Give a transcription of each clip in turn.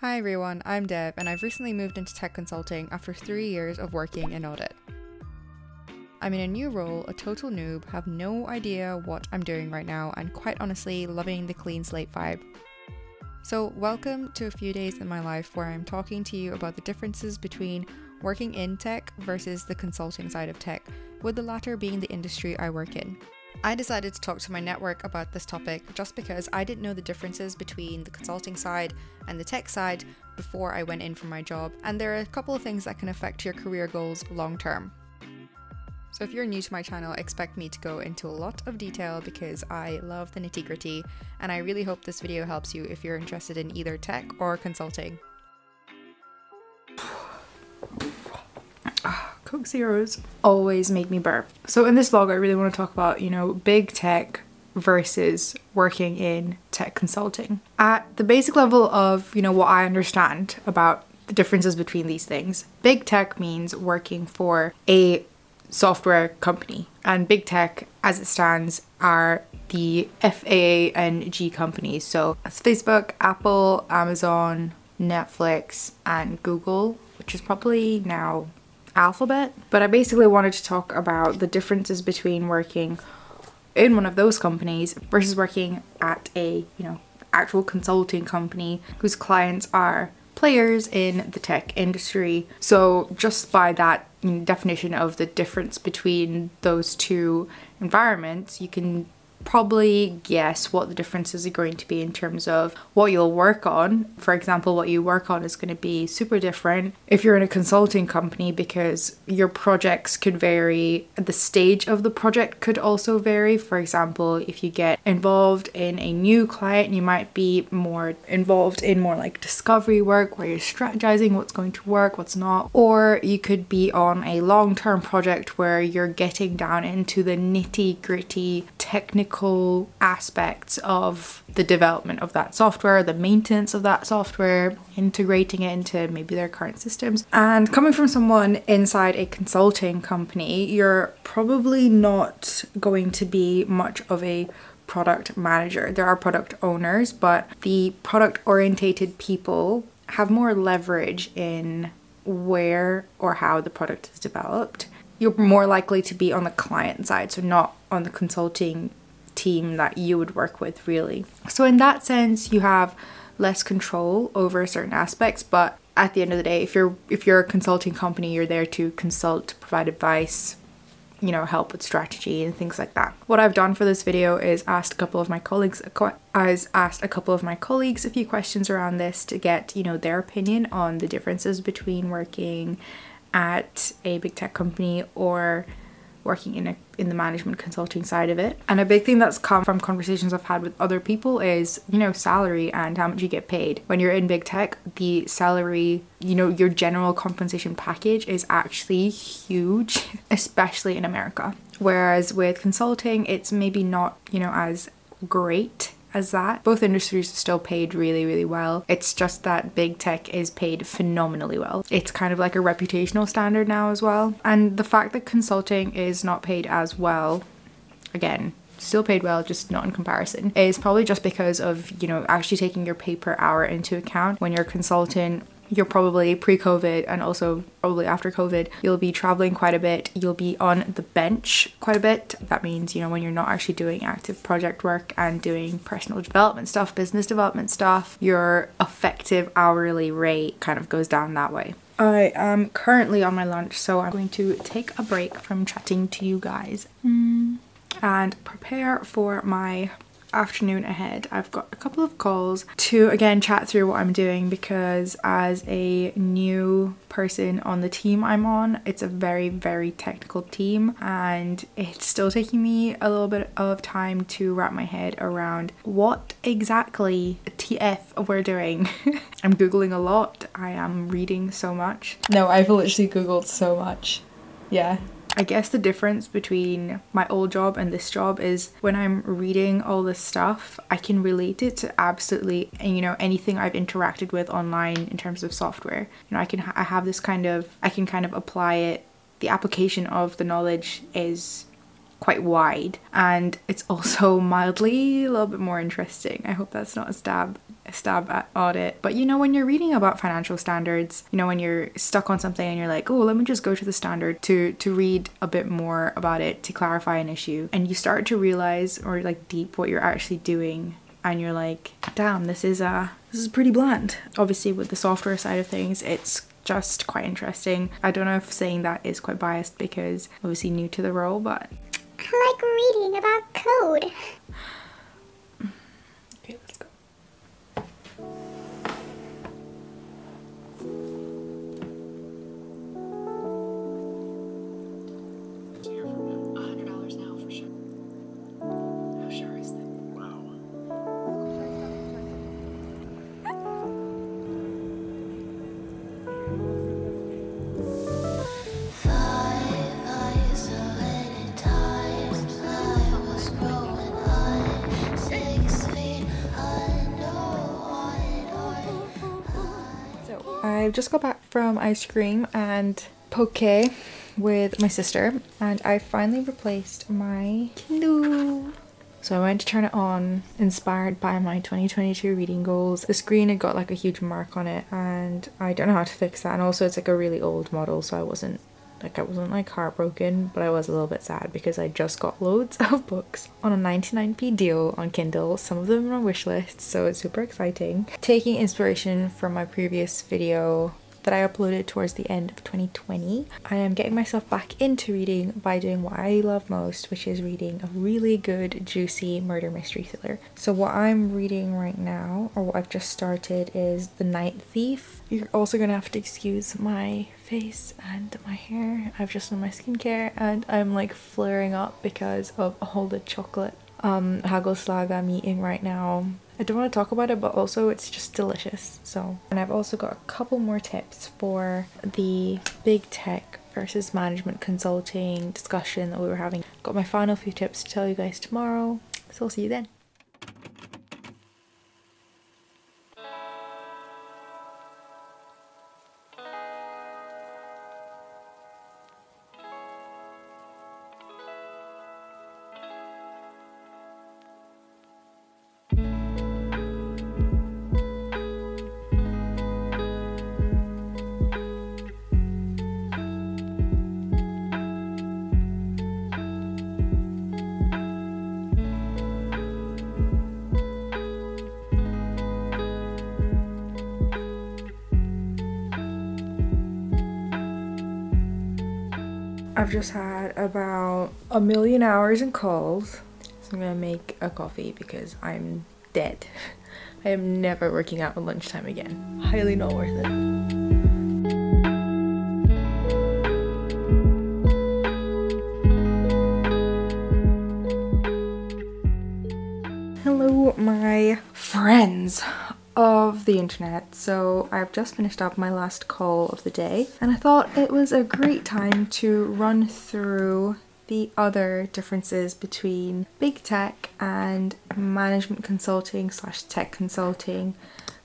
Hi everyone, I'm Dev and I've recently moved into tech consulting after 3 years of working in audit. I'm in a new role, a total noob, have no idea what I'm doing right now and quite honestly loving the clean slate vibe. So welcome to a few days in my life where I'm talking to you about the differences between working in tech versus the consulting side of tech, with the latter being the industry I work in. I decided to talk to my network about this topic just because I didn't know the differences between the consulting side and the tech side before I went in for my job, and there are a couple of things that can affect your career goals long term. So if you're new to my channel, expect me to go into a lot of detail because I love the nitty-gritty, and I really hope this video helps you if you're interested in either tech or consulting. Coke Zeros always make me burp. So in this vlog, I really want to talk about, big tech versus working in tech consulting. At the basic level of, what I understand about the differences between these things, big tech means working for a software company. And big tech, as it stands, are the FAANG companies. So that's Facebook, Apple, Amazon, Netflix, and Google, which is probably now Alphabet. But I basically wanted to talk about the differences between working in one of those companies versus working at a, actual consulting company whose clients are players in the tech industry. So just by that definition of the difference between those two environments, you can probably guess what the differences are going to be in terms of what you'll work on. For example, what you work on is going to be super different if you're in a consulting company because your projects could vary. The stage of the project could also vary. For example, if you get involved in a new client, you might be more involved in more like discovery work where you're strategizing what's going to work, what's not. Or you could be on a long-term project where you're getting down into the nitty-gritty technical aspects of the development of that software, the maintenance of that software, integrating it into maybe their current systems. And coming from someone inside a consulting company, you're probably not going to be much of a product manager. There are product owners, but the product orientated people have more leverage in where or how the product is developed. You're more likely to be on the client side, so not on the consulting team that you would work with, really. So in that sense, you have less control over certain aspects, but at the end of the day, if you're a consulting company, you're there to consult, provide advice, help with strategy and things like that. What I've done for this video is asked a couple of my colleagues a few questions around this to get, their opinion on the differences between working at a big tech company or working in the management consulting side of it. And a big thing that's come from conversations I've had with other people is, salary and how much you get paid. When you're in big tech, the salary, your general compensation package is actually huge, especially in America. Whereas with consulting, it's maybe not, as great as that. Both industries are still paid really, really well. It's just that big tech is paid phenomenally well. It's kind of like a reputational standard now as well. And the fact that consulting is not paid as well, again, still paid well, just not in comparison, is probably just because of, actually taking your pay per hour into account. When you're a consultant, you're probably pre-COVID and also probably after COVID, you'll be traveling quite a bit. You'll be on the bench quite a bit. That means, when you're not actually doing active project work and doing personal development stuff, business development stuff, your effective hourly rate kind of goes down that way. I am currently on my lunch, so I'm going to take a break from chatting to you guys and prepare for my afternoon ahead. I've got a couple of calls to again chat through what I'm doing because as a new person on the team I'm on, it's a very, very technical team and it's still taking me a little bit of time to wrap my head around what exactly TF we're doing. I'm googling a lot. I am reading so much. No, I've literally googled so much. Yeah. I guess the difference between my old job and this job is when I'm reading all this stuff, I can relate it to absolutely, anything I've interacted with online in terms of software. I can kind of apply it. The application of the knowledge is quite wide and it's also mildly a little bit more interesting. I hope that's not a stab stab at audit. But you know, when you're reading about financial standards, you know, when you're stuck on something and you're like, oh, let me just go to the standard to read a bit more about it to clarify an issue, and you start to realize or like deep what you're actually doing, and you're like, damn, this is pretty bland. Obviously with the software side of things, it's just quite interesting. I don't know if saying that is quite biased because obviously new to the role, but I like reading about code. okay, let's go. $100 now for sure. How sure is that? Wow. So I just got back from ice cream and poke with my sister, and I finally replaced my Kindle. So I went to turn it on, inspired by my 2022 reading goals. The screen had got like a huge mark on it, and I don't know how to fix that. And also it's like a really old model, so I wasn't like heartbroken, but I was a little bit sad because I just got loads of books on a 99p deal on Kindle. Some of them are on wish lists, so it's super exciting. Taking inspiration from my previous video that I uploaded towards the end of 2020, I am getting myself back into reading by doing what I love most, which is reading a really good, juicy murder mystery thriller. So what I'm reading right now, or what I've just started, is The Night Thief. You're also gonna have to excuse my face and my hair. I've just done my skincare and I'm like flaring up because of all the chocolate hagelslag I'm eating right now. I don't want to talk about it, but also it's just delicious. So, and I've also got a couple more tips for the big tech versus management consulting discussion that we were having. Got my final few tips to tell you guys tomorrow, so I'll see you then. I've just had about 1,000,000 hours in calls, so I'm gonna make a coffee because I'm dead. I am never working out at lunchtime again. Highly not worth it. Hello, my friends of the internet. So I've just finished up my last call of the day, and I thought it was a great time to run through the other differences between big tech and management consulting slash tech consulting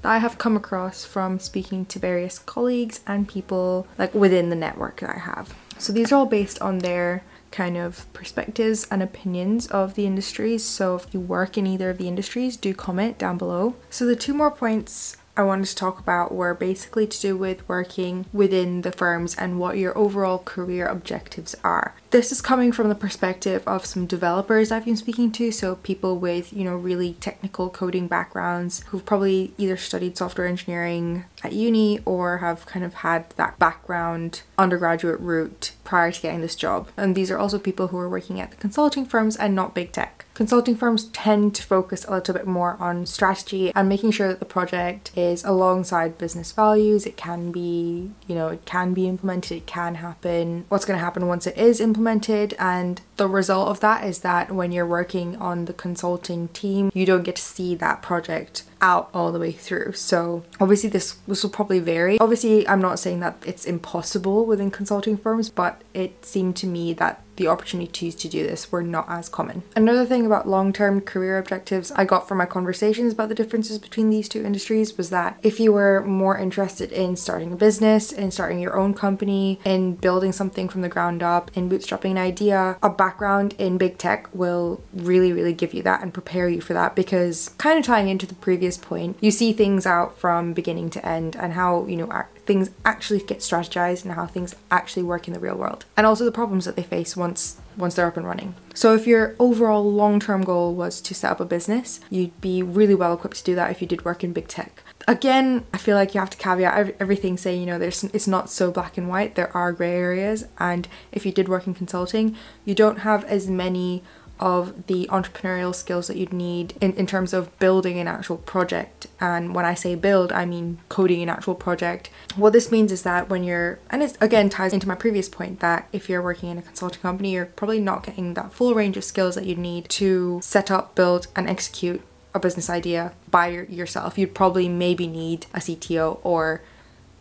that I have come across from speaking to various colleagues and people like within the network that I have. So these are all based on their kind of perspectives and opinions of the industries. So if you work in either of the industries, do comment down below. So the two more points I wanted to talk about were basically to do with working within the firms and what your overall career objectives are. This is coming from the perspective of some developers I've been speaking to, so people with, you know, really technical coding backgrounds who've probably either studied software engineering at uni or have kind of had that background undergraduate route prior to getting this job. And these are also people who are working at the consulting firms and not big tech. Consulting firms tend to focus a little bit more on strategy and making sure that the project is alongside business values. It can be, you know, it can be implemented, it can happen. What's going to happen once it is implemented, and the result of that is that when you're working on the consulting team, you don't get to see that project out all the way through. So obviously this will probably vary. Obviously I'm not saying that it's impossible within consulting firms, but it seemed to me that the opportunities to do this were not as common. Another thing about long-term career objectives I got from my conversations about the differences between these two industries was that if you were more interested in starting a business, in starting your own company, in building something from the ground up, in bootstrapping an idea, a background in big tech will really give you that and prepare you for that, because kind of tying into the previous previous point, you see things out from beginning to end and how, you know, things actually get strategized and how things actually work in the real world. And also the problems that they face once they're up and running. So if your overall long-term goal was to set up a business, you'd be really well equipped to do that if you did work in big tech. Again, I feel like you have to caveat everything, saying, you know, it's not so black and white. There are grey areas, and if you did work in consulting, you don't have as many of the entrepreneurial skills that you'd need in terms of building an actual project. And when I say build, I mean coding an actual project. What this means is that when you're, and it again ties into my previous point, that if you're working in a consulting company, you're probably not getting that full range of skills that you'd need to set up, build and execute a business idea by yourself. You'd probably maybe need a CTO or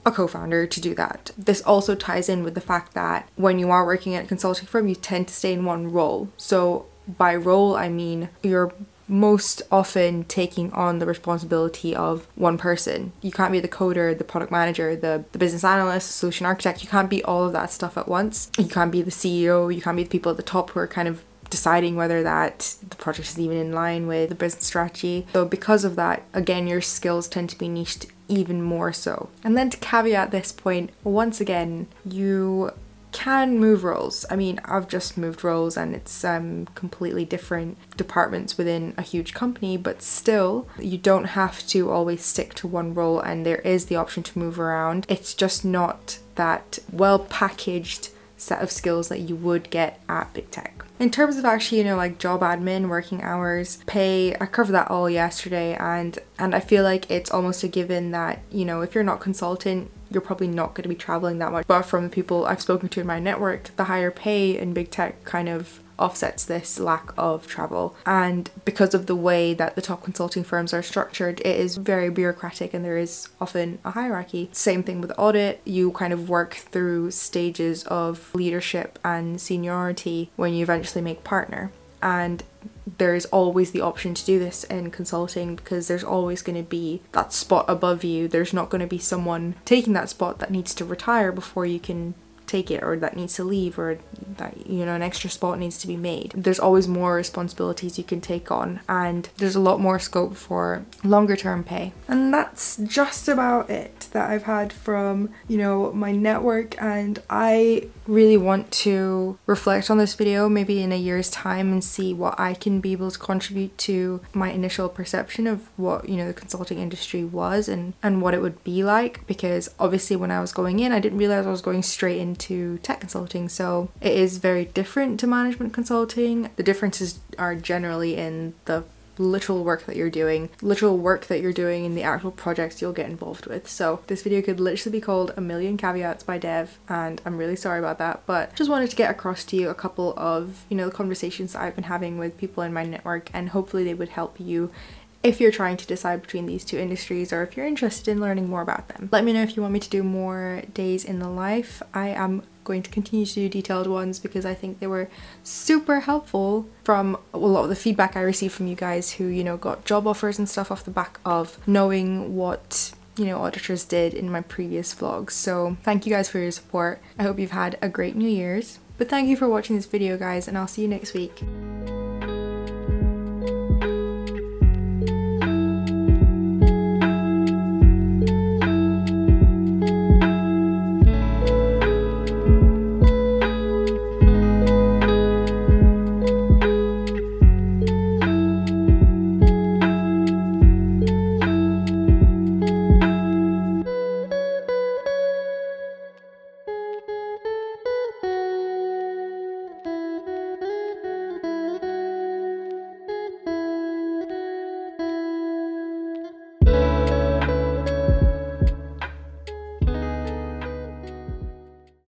a co-founder to do that. This also ties in with the fact that when you are working at a consulting firm, you tend to stay in one role. So by role, I mean you're most often taking on the responsibility of one person. You can't be the coder, the product manager, the business analyst, the solution architect. You can't be all of that stuff at once. You can't be the CEO. You can't be the people at the top who are kind of deciding whether that the project is even in line with the business strategy. So because of that, again, your skills tend to be niched even more so. And then to caveat this point, once again, you can move roles. I mean, I've just moved roles and it's completely different departments within a huge company, but still you don't have to always stick to one role, and there is the option to move around. It's just not that well packaged set of skills that you would get at big tech. In terms of actually, you know, like job admin, working hours, pay, I covered that all yesterday, and I feel like it's almost a given that, you know, if you're not consultant, you're probably not going to be traveling that much. But from the people I've spoken to in my network, the higher pay in big tech kind of offsets this lack of travel. And because of the way that the top consulting firms are structured, it is very bureaucratic and there is often a hierarchy. Same thing with audit. You kind of work through stages of leadership and seniority when you eventually make partner. And there is always the option to do this in consulting because there's always going to be that spot above you. There's not going to be someone taking that spot that needs to retire before you can take it, or that needs to leave, or that, you know, an extra spot needs to be made. There's always more responsibilities you can take on, and there's a lot more scope for longer term pay. And that's just about it that I've had from, you know, my network. And I really want to reflect on this video maybe in a year's time and see what I can be able to contribute to my initial perception of what, you know, the consulting industry was and what it would be like, because obviously when I was going in, I didn't realize I was going straight into tech consulting. So it is very different to management consulting. The differences are generally in the literal work that you're doing in the actual projects you'll get involved with. So this video could literally be called A Million Caveats by Dev, and I'm really sorry about that, but just wanted to get across to you a couple of, you know, the conversations that I've been having with people in my network, and hopefully they would help you if you're trying to decide between these two industries, or if you're interested in learning more about them. Let me know if you want me to do more days in the life. I am going to continue to do detailed ones because I think they were super helpful from a lot of the feedback I received from you guys who, you know, got job offers and stuff off the back of knowing what, you know, auditors did in my previous vlogs. So thank you guys for your support. I hope you've had a great New Year's. But thank you for watching this video, guys, and I'll see you next week.